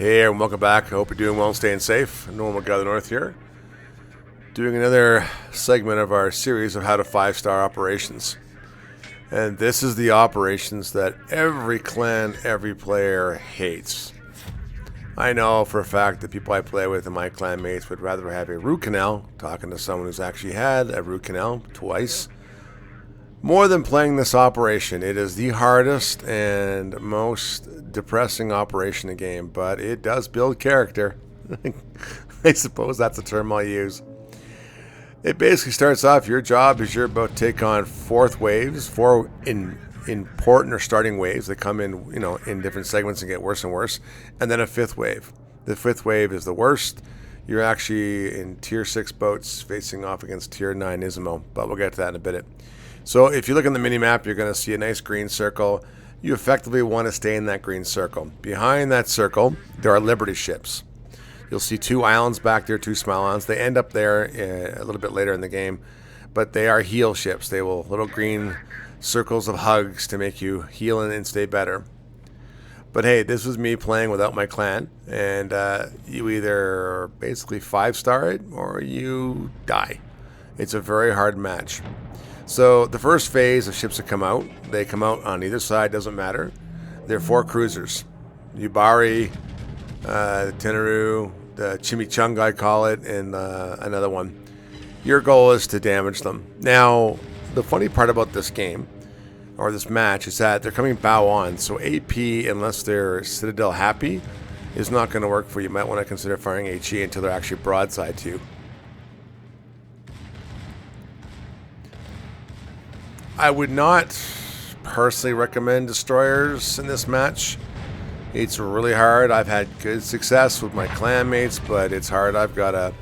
Hey, and welcome back. I hope you're doing well and staying safe. Normal Guy of the North here, doing another segment of our series of how to 5-star operations. And this is the operations that every clan, every player hates. I know for a fact that people I play with and my clan mates would rather have a root canal, talking to someone who's actually had a root canal twice, more than playing this operation. It is the hardest and most depressing operation in the game, but it does build character. I suppose that's the term I'll use. It basically starts off, your job is you're about to take on four important or starting waves that come in, in different segments and get worse and worse, and then a fifth wave. The fifth wave is the worst. You're actually in tier 6 boats facing off against tier 9 Ismo, but we'll get to that in a bit. So if you look on the mini-map, you're going to see a nice green circle. You effectively want to stay in that green circle. Behind that circle, there are Liberty ships. You'll see 2 islands back there, 2 small islands. They end up there a little bit later in the game, but they are heal ships. They will little green circles of hugs to make you heal and stay better. But hey, this was me playing without my clan, and you either basically 5-star it or you die. It's a very hard match. So the first phase of ships that come out, they come out on either side, doesn't matter. They're 4 cruisers. Yubari, the Tenaru, the Chimichanga I call it, and another one. Your goal is to damage them. Now, the funny part about this game, or this match, is that they're coming bow on. So AP, unless they're Citadel happy, is not going to work for you. You might want to consider firing HE until they're actually broadside to you. I would not personally recommend destroyers in this match. It's really hard. I've had good success with my clanmates, but it's hard. I've got a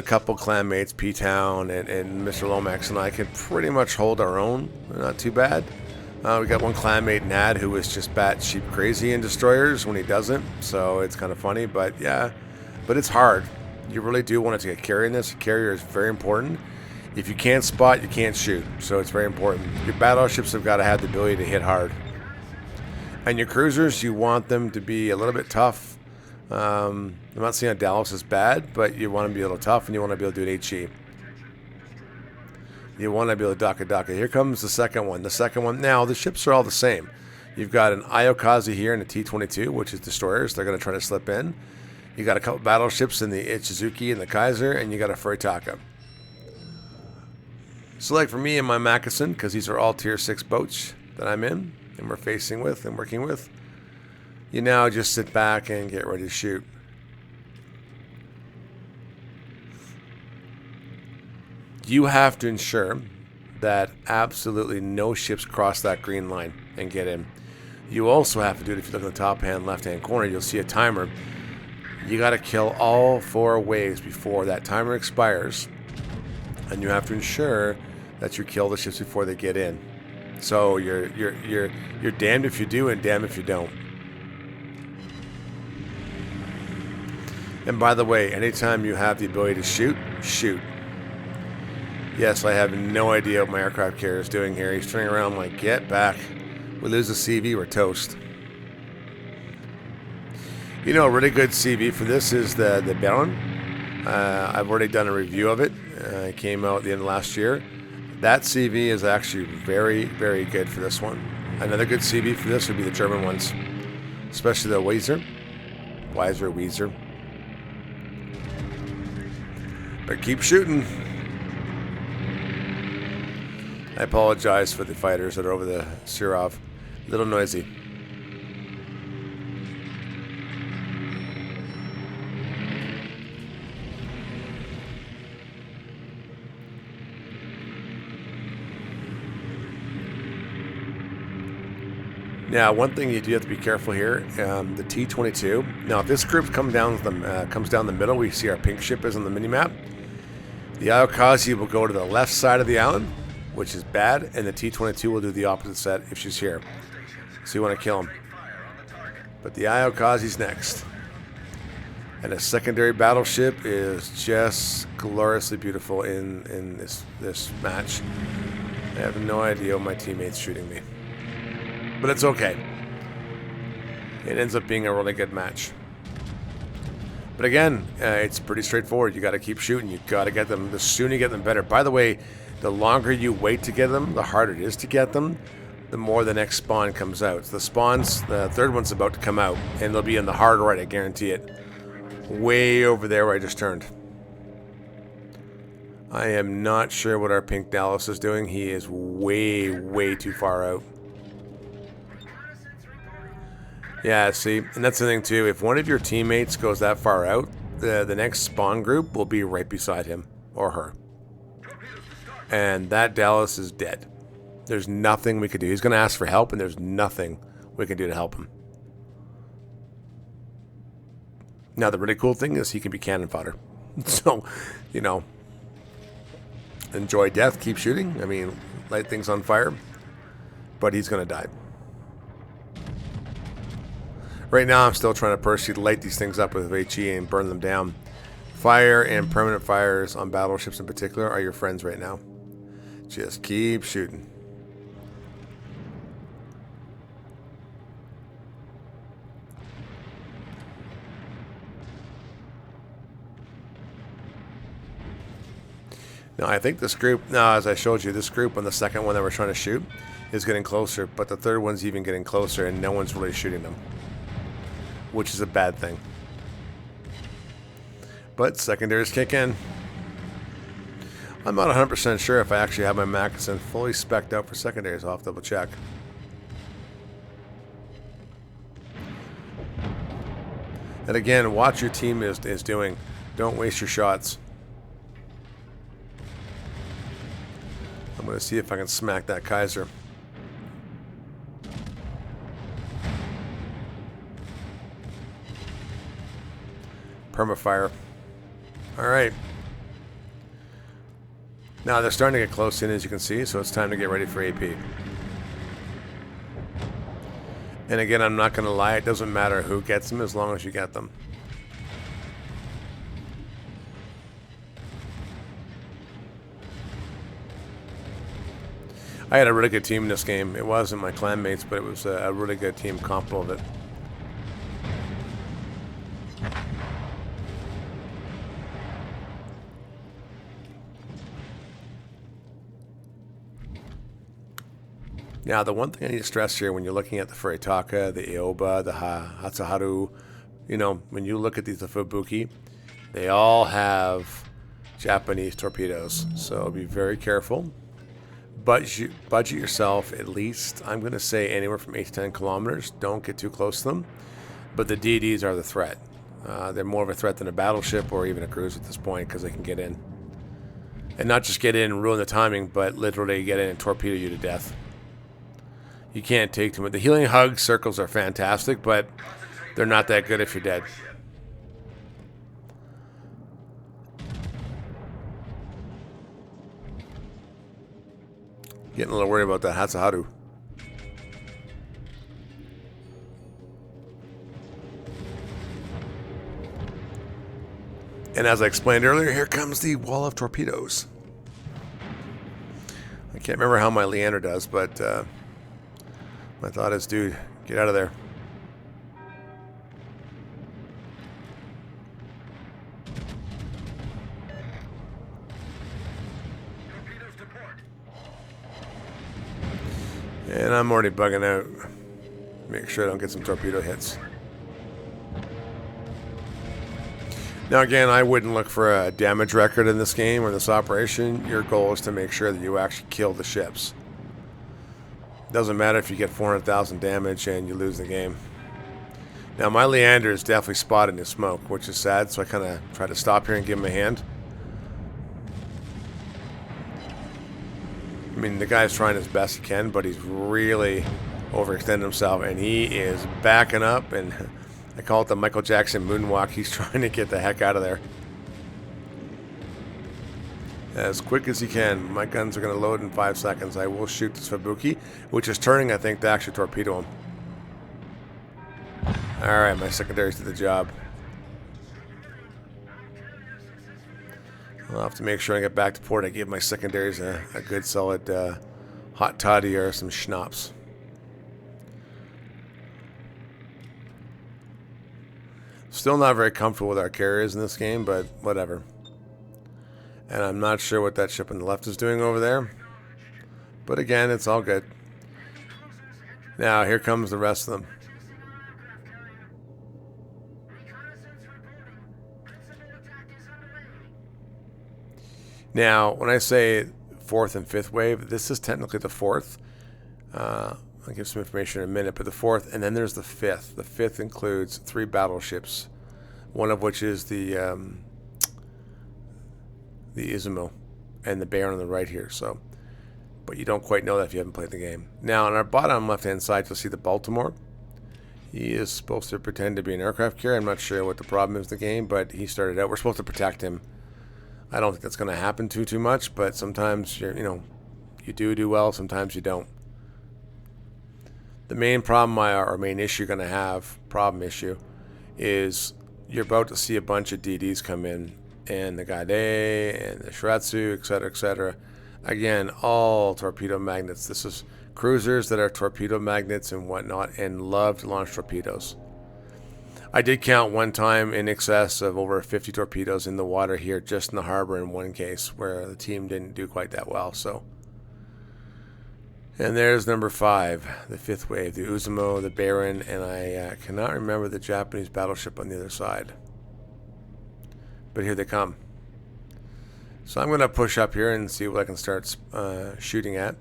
couple clanmates, P-Town and Mr. Lomax, and I can pretty much hold our own. Not too bad. We got one clanmate, Nad, who is just batshit crazy in destroyers when he doesn't, so it's kind of funny, but yeah. But it's hard. You really do want to get a carrier in this. A carrier is very important. If you can't spot, you can't shoot, so it's very important. Your battleships have got to have the ability to hit hard. And your cruisers, you want them to be a little bit tough. I'm not saying Dallas is bad, but you want to be a little tough, and you want to be able to do an HE. You want to be able to Daka. Here comes the second one. The second one, now the ships are all the same. You've got an Iokazi here and a T-22, which is destroyers. They're going to try to slip in. You got a couple battleships in the Ichizuki and the Kaiser, and you got a Furitaka. So like for me and my Mackeson, because these are all tier 6 boats that I'm in and we're facing with and working with, you now just sit back and get ready to shoot. You have to ensure that absolutely no ships cross that green line and get in. You also have to do it, if you look in the top hand left hand corner, you'll see a timer. You got to kill all 4 waves before that timer expires, and you have to ensure that you kill the ships before they get in. So you're damned if you do and damned if you don't. And by the way, anytime you have the ability to shoot, shoot. Yes, I have no idea what my aircraft carrier is doing here. He's turning around like, get back. We lose the CV, we're toast. You know, a really good CV for this is the Baron. I've already done a review of it. It came out at the end of last year. That CV is actually very, very good for this one. Another good CV for this would be the German ones, especially the Weiser. But keep shooting. I apologize for the fighters that are over the Sirov. A little noisy. Now, one thing you do have to be careful here, the T-22. Now, if this group comes down the middle, we see our pink ship is on the mini-map. The Iokazi will go to the left side of the island, which is bad, and the T-22 will do the opposite set if she's here. So you want to kill him. But the Iokazi's next. And a secondary battleship is just gloriously beautiful in this match. I have no idea what my teammate's shooting me. But it's okay. It ends up being a really good match. But again, it's pretty straightforward. You got to keep shooting. You got to get them. The sooner you get them, better. By the way, the longer you wait to get them, the harder it is to get them. The more the next spawn comes out. So the spawns, the third one's about to come out, and they'll be in the hard right. I guarantee it. Way over there where I just turned. I am not sure what our pink Dallas is doing. He is way, way too far out. Yeah, see, and that's the thing too. If one of your teammates goes that far out, the next spawn group will be right beside him or her. And that Dallas is dead. There's nothing we could do. He's going to ask for help, and there's nothing we can do to help him. Now, the really cool thing is he can be cannon fodder. So, you know, enjoy death, keep shooting. I mean, light things on fire. But he's going to die. Right now, I'm still trying to personally light these things up with HE and burn them down. Fire and permanent fires on battleships in particular are your friends right now. Just keep shooting. Now, I think this group, now as I showed you, this group on the second one that we're trying to shoot is getting closer, but the third one's even getting closer and no one's really shooting them, which is a bad thing. But secondaries kick in. I'm not 100% sure if I actually have my Mackinson fully spec'd out for secondaries. I'll have to double check. And again, watch your team is doing. Don't waste your shots. I'm going to see if I can smack that Kaiser. Permafire. Alright. Now they're starting to get close in, as you can see, so it's time to get ready for AP. And again, I'm not going to lie, it doesn't matter who gets them as long as you get them. I had a really good team in this game. It wasn't my clanmates, but it was a really good team combo of it. Now, the one thing I need to stress here when you're looking at the Furitaka, the Aoba, the Hatsuharu, you know, when you look at these, the Fubuki, they all have Japanese torpedoes. So be very careful. Budget yourself at least, I'm going to say anywhere from 8 to 10 kilometers. Don't get too close to them. But the DDs are the threat. They're more of a threat than a battleship or even a cruise at this point because they can get in. And not just get in and ruin the timing, but literally get in and torpedo you to death. You can't take too much. The healing hug circles are fantastic, but they're not that good if you're dead. Getting a little worried about that Hatsuharu. And as I explained earlier, here comes the wall of torpedoes. I can't remember how my Leander does, but my thought is, dude, get out of there. And I'm already bugging out. Make sure I don't get some torpedo hits. Now again, I wouldn't look for a damage record in this game or this operation. Your goal is to make sure that you actually kill the ships. Doesn't matter if you get 400,000 damage and you lose the game. Now my Leander is definitely spotted in smoke, which is sad, so I kind of try to stop here and give him a hand. I mean, the guy's trying his best he can, but he's really overextended himself, and he is backing up, and I call it the Michael Jackson moonwalk. He's trying to get the heck out of there as quick as he can. My guns are going to load in 5 seconds. I will shoot this Fubuki, which is turning, I think, to actually torpedo him. Alright, my secondaries did the job. I'll have to make sure I get back to port. I give my secondaries a good solid hot toddy or some schnapps. still not very comfortable with our carriers in this game, but whatever. And I'm not sure what that ship on the left is doing over there. But again, it's all good. Now, here comes the rest of them. Now, when I say fourth and fifth wave, this is technically the fourth. I'll give some information in a minute, but the fourth, and then there's the fifth. The fifth includes 3 battleships, one of which is the Izumo and the Baron on the right here. So, but you don't quite know that if you haven't played the game. Now, on our bottom left-hand side, you'll see the Baltimore. He is supposed to pretend to be an aircraft carrier. I'm not sure what the problem is in the game, but he started out. We're supposed to protect him. I don't think that's going to happen too much, but sometimes you do well, sometimes you don't. The main problem or main issue you're going to have, problem issue, is you're about to see a bunch of DDs come in, and the Gade and the Shiratsu, etc. Again, all torpedo magnets. This is cruisers that are torpedo magnets and whatnot, and love to launch torpedoes. I did count one time in excess of over 50 torpedoes in the water here, just in the harbor in one case, where the team didn't do quite that well. So, and there's number 5, the 5th wave, the Izumo, the Baron, and I cannot remember the Japanese battleship on the other side. But here they come. So I'm going to push up here and see what I can start shooting at.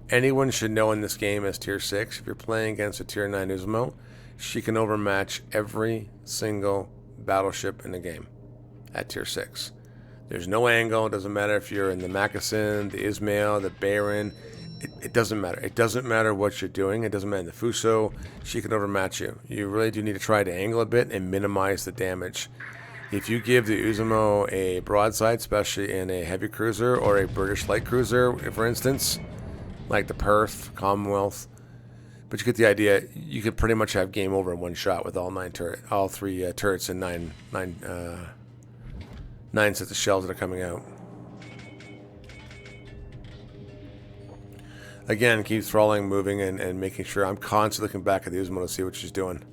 Anyone should know in this game as Tier 6, if you're playing against a Tier 9 Izumo, she can overmatch every single battleship in the game at Tier 6. There's no angle. It doesn't matter if you're in the Makasin, the Ismail, the Baron. It doesn't matter. It doesn't matter what you're doing. It doesn't matter the Fuso. She can overmatch you. You really do need to try to angle a bit and minimize the damage. If you give the Izumo a broadside, especially in a heavy cruiser or a British light cruiser, for instance, like the Perth, Commonwealth, but you get the idea. You could pretty much have game over in one shot with all 3 turrets and nine sets of shells that are coming out. Again, keep throttling, moving, and making sure. I'm constantly looking back at the Izumo to see what she's doing.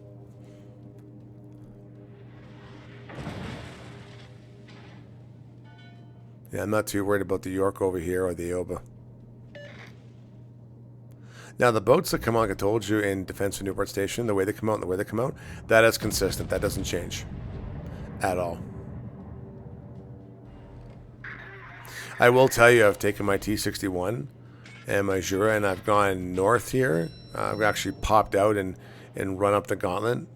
Yeah, I'm not too worried about the York over here or the Ioba. Now, the boats that come out, like I told you, in defense of Newport Station, the way they come out and the way they come out, that is consistent. That doesn't change at all. I will tell you, I've taken my T-61 and my Jura, and I've gone north here. I've actually popped out and run up the gauntlet,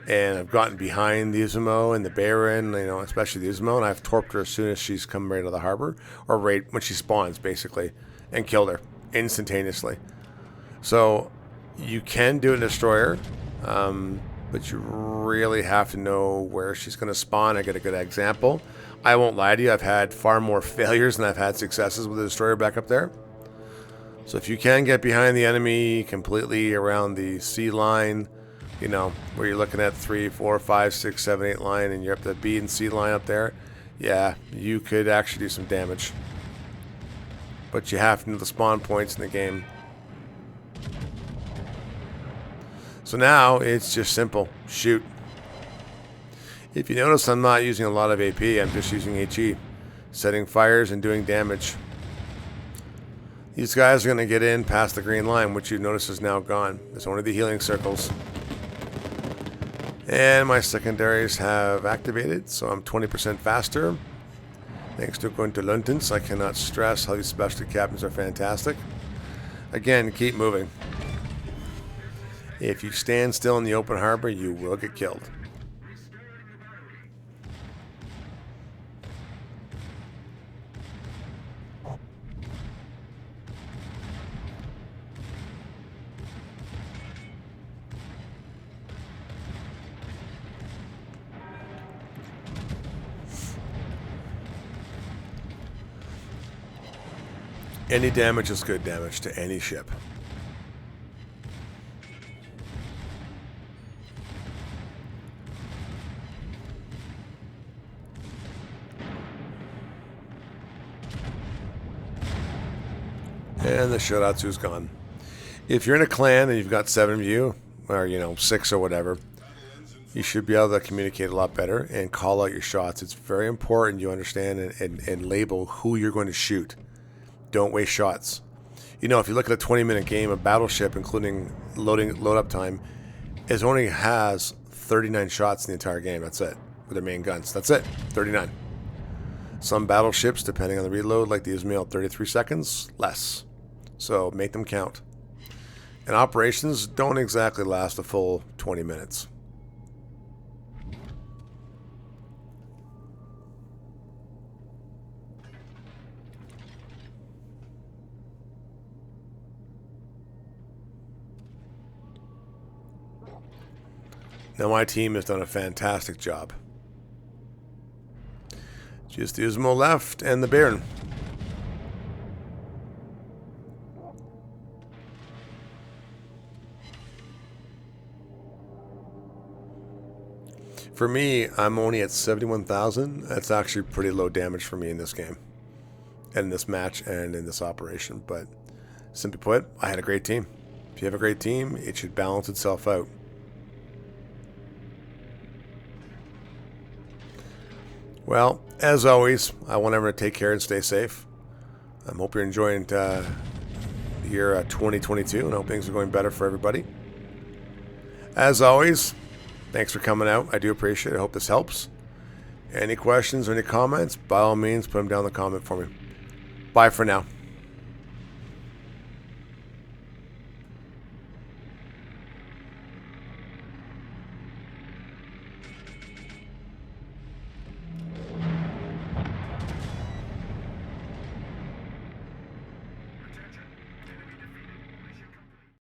and I've gotten behind the Izumo and the Baron, especially the Izumo, and I've torped her as soon as she's come right out of the harbor, or right when she spawns, basically, and killed her instantaneously. So you can do a destroyer, but you really have to know where she's going to spawn. I get a good example. I won't lie to you, I've had far more failures than I've had successes with a destroyer back up there. So if you can get behind the enemy completely around the C line, where you're looking at 3, 4, 5, 6, 7, 8 line, and you're up the B and C line up there, yeah, you could actually do some damage. But you have to know the spawn points in the game. So now it's just simple. Shoot. If you notice, I'm not using a lot of AP. I'm just using HE. Setting fires and doing damage. These guys are going to get in past the green line, which you notice is now gone. There's only the healing circles. And my secondaries have activated, so I'm 20% faster. Thanks to going to Luntens. I cannot stress how these specialty captains are fantastic. Again, keep moving. If you stand still in the open harbor, you will get killed. Any damage is good damage to any ship. And the Shiratsu's gone. If you're in a clan and you've got 7 of you, or 6 or whatever, you should be able to communicate a lot better and call out your shots. It's very important you understand and label who you're going to shoot. Don't waste shots. You know, if you look at a 20-minute game, a battleship, including load up time, it only has 39 shots in the entire game. That's it. With their main guns. That's it. 39. Some battleships, depending on the reload, like the Ismail, 33 seconds, less. So make them count. And operations don't exactly last a full 20 minutes. Now my team has done a fantastic job. Just the Usmo left and the Baron. For me, I'm only at 71,000. That's actually pretty low damage for me in this game. And in this match and in this operation. But simply put, I had a great team. If you have a great team, it should balance itself out. Well, as always, I want everyone to take care and stay safe. I hope you're enjoying the year 2022 and hope things are going better for everybody. As always, thanks for coming out. I do appreciate it. I hope this helps. Any questions or any comments, by all means, put them down in the comment for me. Bye for now.